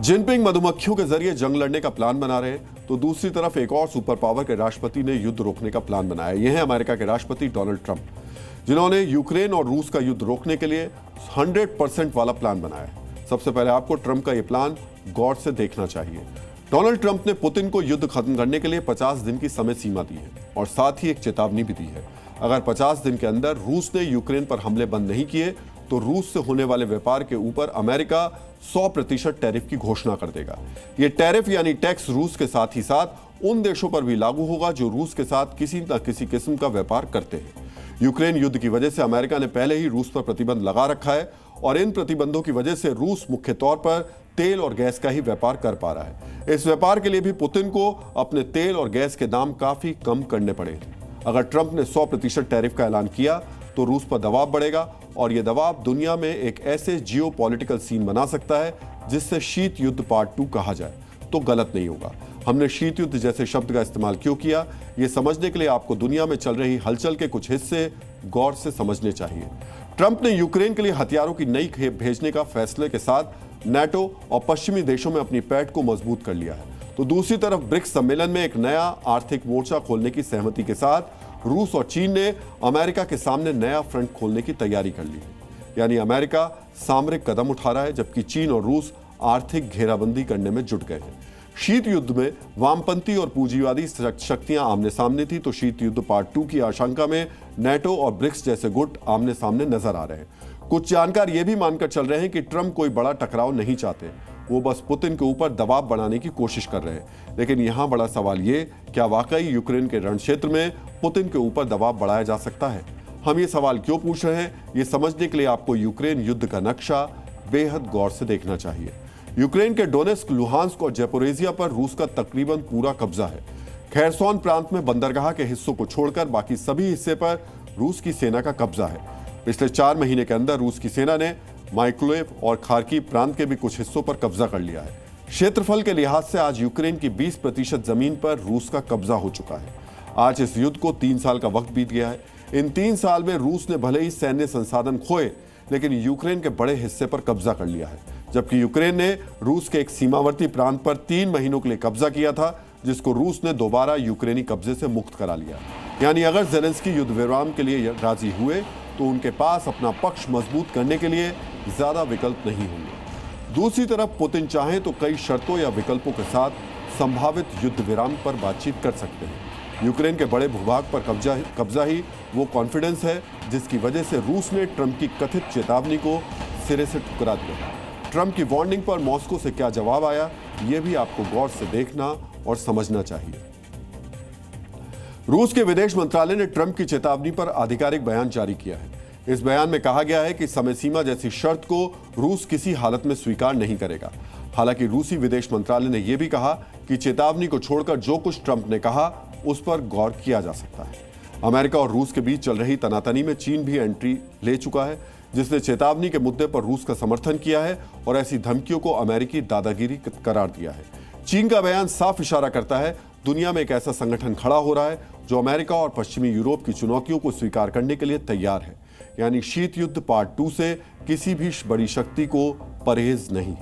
Jinping मधुमक्खियों के जरिए जंग लड़ने का प्लान बना रहे हैं, तो दूसरी तरफ एक और सुपर पावर के राष्ट्रपति ने युद्ध रोकने का प्लान बनाया। यह है अमेरिका के राष्ट्रपति डोनाल्ड ट्रंप, जिन्होंने यूक्रेन और रूस का युद्ध रोकने के लिए 100% वाला प्लान बनाया। सबसे पहले आपको ट्रंप का यह प्लान गौर से देखना चाहिए। डोनाल्ड ट्रंप ने पुतिन को युद्ध खत्म करने के लिए 50 दिन की समय सीमा दी है और साथ ही एक चेतावनी भी दी है। अगर 50 दिन के अंदर रूस ने यूक्रेन पर हमले बंद नहीं किए तो रूस से होने वाले व्यापार के ऊपर अमेरिका 100% टैरिफ की घोषणा कर देगा। यह टैरिफ यानी टैक्स रूस के साथ ही साथ उन देशों पर भी लागू होगा जो रूस के साथ किसी न किसी किस्म का व्यापार करते हैं। यूक्रेन युद्ध की वजह से अमेरिका ने पहले ही रूस पर प्रतिबंध लगा रखा है और इन प्रतिबंधों की वजह से रूस मुख्य तौर पर तेल और गैस का ही व्यापार कर पा रहा है। इस व्यापार के लिए भी पुतिन को अपने तेल और गैस के दाम काफी कम करने पड़े। अगर ट्रंप ने 100% टैरिफ का ऐलान किया तो रूस पर दबाव बढ़ेगा और यह दबाव दुनिया में एक ऐसे जियोपॉलिटिकल सीन बना सकता है जिससे शीत युद्ध पार्ट 2 कहा जाए तो गलत नहीं होगा। हमने शीत युद्ध जैसे शब्द का इस्तेमाल क्यों किया, यह समझने के लिए आपको दुनिया में चल रही हलचल के कुछ हिस्से गौर से समझने चाहिए। ट्रंप ने यूक्रेन के लिए हथियारों की नई खेप भेजने का फैसले के साथ नाटो और पश्चिमी देशों में अपनी पैठ को मजबूत कर लिया है, तो दूसरी तरफ ब्रिक्स सम्मेलन में एक नया आर्थिक मोर्चा खोलने की सहमति के साथ रूस और चीन ने अमेरिका के सामने नया फ्रंट खोलने की तैयारी कर ली है। यानी अमेरिका सामरिक कदम उठा रहा है जबकि चीन और रूस आर्थिक घेराबंदी करने में जुट गए हैं। शीत युद्ध में वामपंथी और पूंजीवादी शक्तियां आमने सामने थी, तो शीत युद्ध पार्ट 2 की आशंका में नाटो और ब्रिक्स जैसे गुट आमने सामने नजर आ रहे हैं। कुछ जानकार यह भी मानकर चल रहे हैं कि ट्रंप कोई बड़ा टकराव नहीं चाहते, वो बस पुतिन के ऊपर दबाव बनाने की कोशिश कर रहे हैं। लेकिन यहां बड़ा सवाल ये, क्या वाकई यूक्रेन के रण क्षेत्र में पुतिन के ऊपर दबाव बढ़ाया जा सकता है? हम ये सवाल क्यों पूछ रहे हैं, ये समझने के लिए आपको यूक्रेन युद्ध का नक्शा बेहद गौर से देखना चाहिए। यूक्रेन के डोनेस्क, लुहांस्क और ज़ैपोरिज़िया पर रूस का तकरीबन पूरा कब्जा है। खैरसोन प्रांत में बंदरगाह के हिस्सों को छोड़कर बाकी सभी हिस्से पर रूस की सेना का कब्जा है। पिछले 4 महीने के अंदर रूस की सेना ने माइक्लोएव और खार्किव प्रांत के भी कुछ हिस्सों पर कब्जा कर लिया है। क्षेत्रफल के लिहाज से आज यूक्रेन की 20% जमीन पर रूस का कब्जा हो चुका है। आज इस युद्ध को 3 साल का वक्त बीत गया है। इन 3 साल में रूस ने भले ही सैन्य संसाधन खोए, लेकिन यूक्रेन के बड़े हिस्से पर कब्जा कर लिया है, जबकि यूक्रेन ने रूस के एक सीमावर्ती प्रांत पर 3 महीनों के लिए कब्जा किया था, जिसको रूस ने दोबारा यूक्रेनी कब्जे से मुक्त करा लिया। यानी अगर ज़ेलेंस्की युद्ध विराम के लिए राजी हुए तो उनके पास अपना पक्ष मजबूत करने के लिए ज्यादा विकल्प नहीं होंगे। दूसरी तरफ पुतिन चाहे तो कई शर्तों या विकल्पों के साथ संभावित युद्ध विराम पर बातचीत कर सकते हैं। यूक्रेन के बड़े भूभाग पर कब्जा ही वो कॉन्फिडेंस है जिसकी वजह से रूस ने ट्रंप की कथित चेतावनी को सिरे से ठुकरा दिया। ट्रंप की वार्निंग पर मॉस्को से क्या जवाब आया, यह भी आपको गौर से देखना और समझना चाहिए। रूस के विदेश मंत्रालय ने ट्रंप की चेतावनी पर आधिकारिक बयान जारी किया है। इस बयान में कहा गया है कि समय सीमा जैसी शर्त को रूस किसी हालत में स्वीकार नहीं करेगा। हालांकि रूसी विदेश मंत्रालय ने यह भी कहा कि चेतावनी को छोड़कर जो कुछ ट्रंप ने कहा उस पर गौर किया जा सकता है। अमेरिका और रूस के बीच चल रही तनातनी में चीन भी एंट्री ले चुका है, जिसने चेतावनी के मुद्दे पर रूस का समर्थन किया है और ऐसी धमकियों को अमेरिकी दादागिरी करार दिया है। चीन का बयान साफ इशारा करता है दुनिया में एक ऐसा संगठन खड़ा हो रहा है जो अमेरिका और पश्चिमी यूरोप की चुनौतियों को स्वीकार करने के लिए तैयार है। यानी शीत युद्ध पार्ट 2 से किसी भी बड़ी शक्ति को परहेज नहीं।